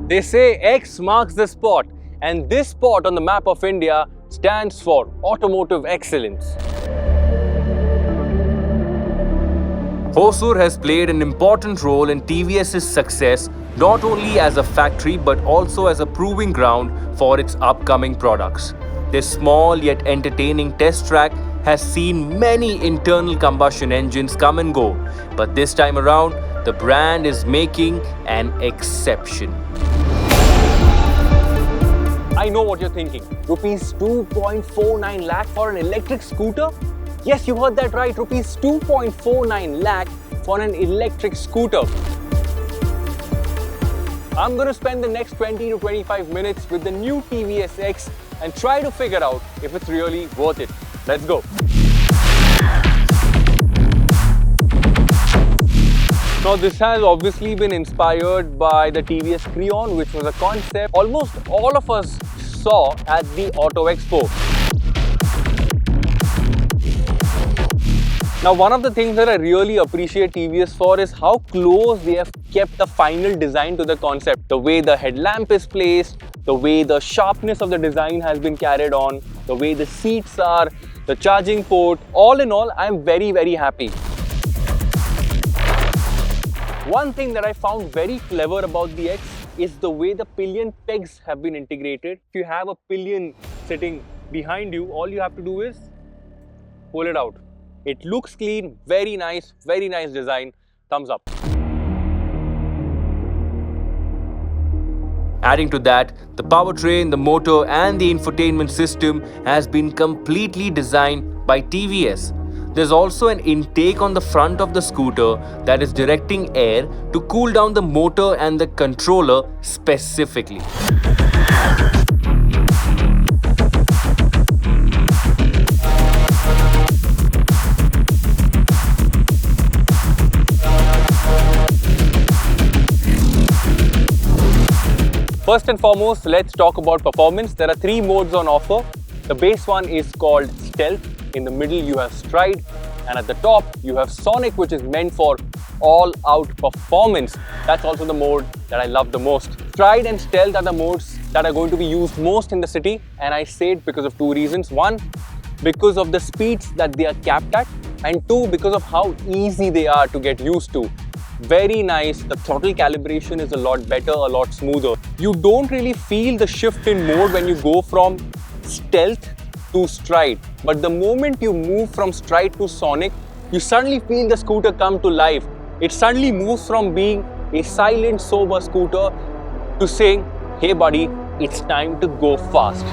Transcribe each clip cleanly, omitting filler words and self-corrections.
They say X marks the spot, and this spot on the map of India stands for automotive excellence. Hosur has played an important role in TVS's success, not only as a factory but also as a proving ground for its upcoming products. This small yet entertaining test track has seen many internal combustion engines come and go, but this time around, the brand is making an exception. I know what you're thinking. Rupees 2.49 lakh for an electric scooter? Yes, you heard that right. Rupees 2.49 lakh for an electric scooter. I'm going to spend the next 20 to 25 minutes with the new TVS X and try to figure out if it's really worth it. Let's go. Now, this has obviously been inspired by the TVS Creon, which was a concept almost all of us saw at the Auto Expo. Now, one of the things that I really appreciate TVS for is how close they have kept the final design to the concept. The way the headlamp is placed, the way the sharpness of the design has been carried on, the way the seats are, the charging port. All in all, I'm very, very happy. One thing that I found very clever about the X is the way the pillion pegs have been integrated. If you have a pillion sitting behind you, all you have to do is pull it out. It looks clean, very nice design. Thumbs up. Adding to that, the powertrain, the motor and the infotainment system has been completely designed by TVS. There's also an intake on the front of the scooter that is directing air to cool down the motor and the controller specifically. First and foremost, let's talk about performance. There are 3 modes on offer. The base one is called Stealth. In the middle, you have Stride. And at the top, you have Sonic, which is meant for all-out performance. That's also the mode that I love the most. Stride and Stealth are the modes that are going to be used most in the city. And I say it because of 2 reasons. 1, because of the speeds that they are capped at. And 2, because of how easy they are to get used to. Very nice. The throttle calibration is a lot better, a lot smoother. You don't really feel the shift in mode when you go from Stealth to Stride. But the moment you move from Stride to Sonic, you suddenly feel the scooter come to life. It suddenly moves from being a silent, sober scooter to saying, hey buddy, it's time to go fast.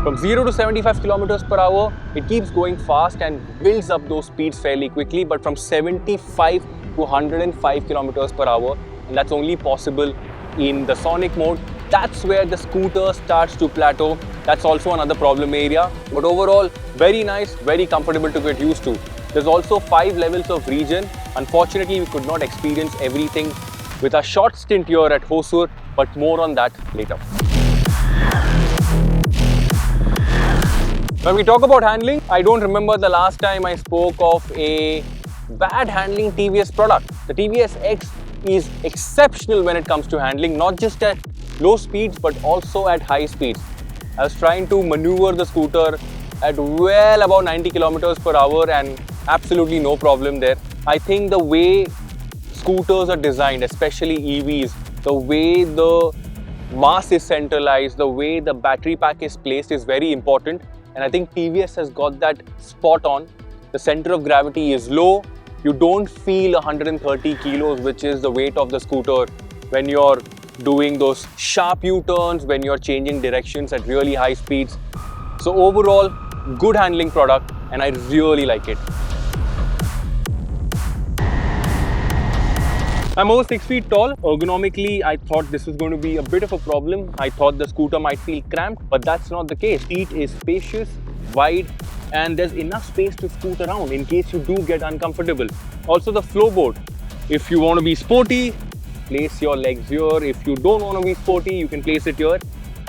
From 0 to 75 kilometers per hour, it keeps going fast and builds up those speeds fairly quickly. But from 75 to 105 kilometers per hour, and that's only possible in the Sonic mode, that's where the scooter starts to plateau. That's also another problem area. But overall, very nice, very comfortable to get used to. There's also 5 levels of regen. Unfortunately, we could not experience everything with a short stint here at Hosur, but more on that later. When we talk about handling, I don't remember the last time I spoke of a bad handling TVS product. The TVS X is exceptional when it comes to handling, not just at low speeds but also at high speeds. I was trying to maneuver the scooter at well above 90 kilometers per hour and absolutely no problem there. I think the way scooters are designed, especially EVs, the way the mass is centralized, the way the battery pack is placed is very important. And I think TVS has got that spot on. The center of gravity is low. You don't feel 130 kilos, which is the weight of the scooter when you're doing those sharp U-turns, when you're changing directions at really high speeds. So overall, good handling product and I really like it. I'm over 6 feet tall. Ergonomically, I thought this was going to be a bit of a problem. I thought the scooter might feel cramped, but that's not the case. Seat is spacious, wide, and there's enough space to scoot around in case you do get uncomfortable. Also the floorboard. If you want to be sporty, place your legs here. If you don't want to be sporty, you can place it here.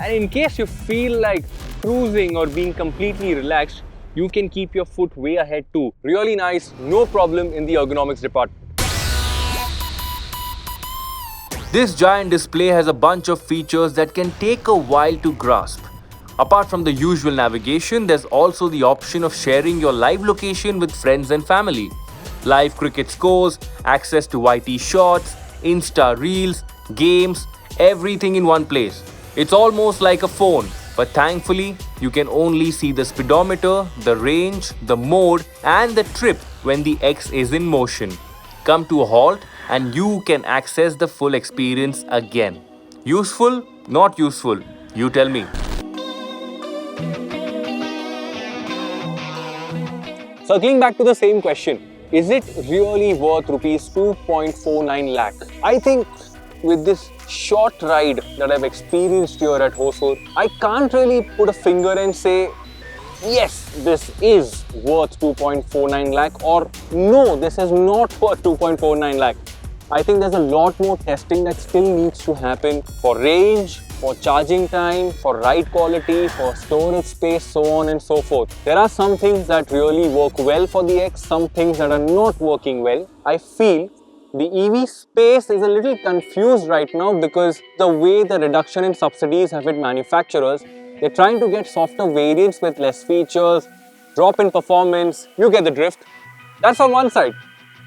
And in case you feel like cruising or being completely relaxed, you can keep your foot way ahead too. Really nice, no problem in the ergonomics department. This giant display has a bunch of features that can take a while to grasp. Apart from the usual navigation, there's also the option of sharing your live location with friends and family. Live cricket scores, access to YT shots, Insta Reels, games, everything in one place. It's almost like a phone, but thankfully, you can only see the speedometer, the range, the mode, and the trip when the X is in motion. Come to a halt and you can access the full experience again. Useful? Not useful? You tell me. Circling back to the same question, is it really worth rupees 2.49 lakh? I think with this short ride that I've experienced here at Hosur, I can't really put a finger and say, yes, this is worth 2.49 lakh or no, this is not worth 2.49 lakh. I think there's a lot more testing that still needs to happen for range, for charging time, for ride quality, for storage space, so on and so forth. There are some things that really work well for the X, some things that are not working well. I feel the EV space is a little confused right now because the way the reduction in subsidies have hit manufacturers, they're trying to get softer variants with less features, drop in performance, you get the drift. That's on one side.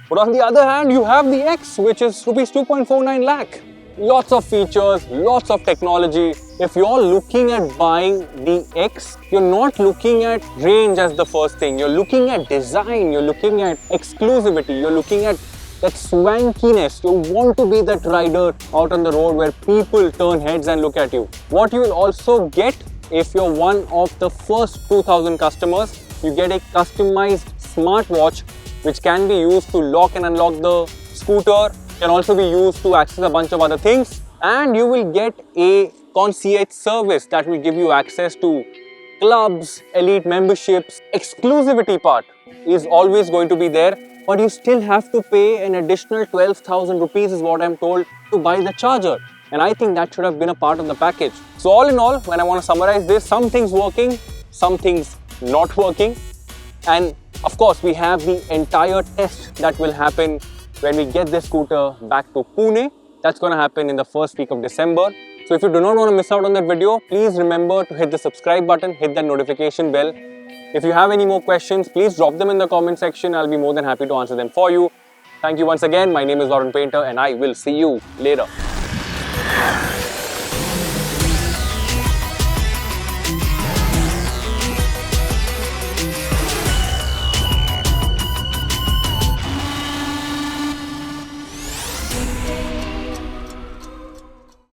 But on the other hand, you have the X, which is rupees 2.49 lakh. Lots of features, lots of technology. If you're looking at buying the X, you're not looking at range as the first thing. You're looking at design, you're looking at exclusivity, you're looking at that swankiness. You want to be that rider out on the road where people turn heads and look at you. What you will also get if you're one of the first 2,000 customers, you get a customized smartwatch which can be used to lock and unlock the scooter, can also be used to access a bunch of other things, and you will get a concierge service that will give you access to clubs, elite memberships. Exclusivity part is always going to be there, but you still have to pay an additional 12,000 rupees is what I'm told to buy the charger. And I think that should have been a part of the package. So all in all, when I want to summarize this, some things working, some things not working. And of course, we have the entire test that will happen when we get this scooter back to Pune. That's going to happen in the first week of December. So if you do not want to miss out on that video, please remember to hit the subscribe button, hit that notification bell. If you have any more questions, please drop them in the comment section. I'll be more than happy to answer them for you. Thank you once again. My name is Varun Painter and I will see you later.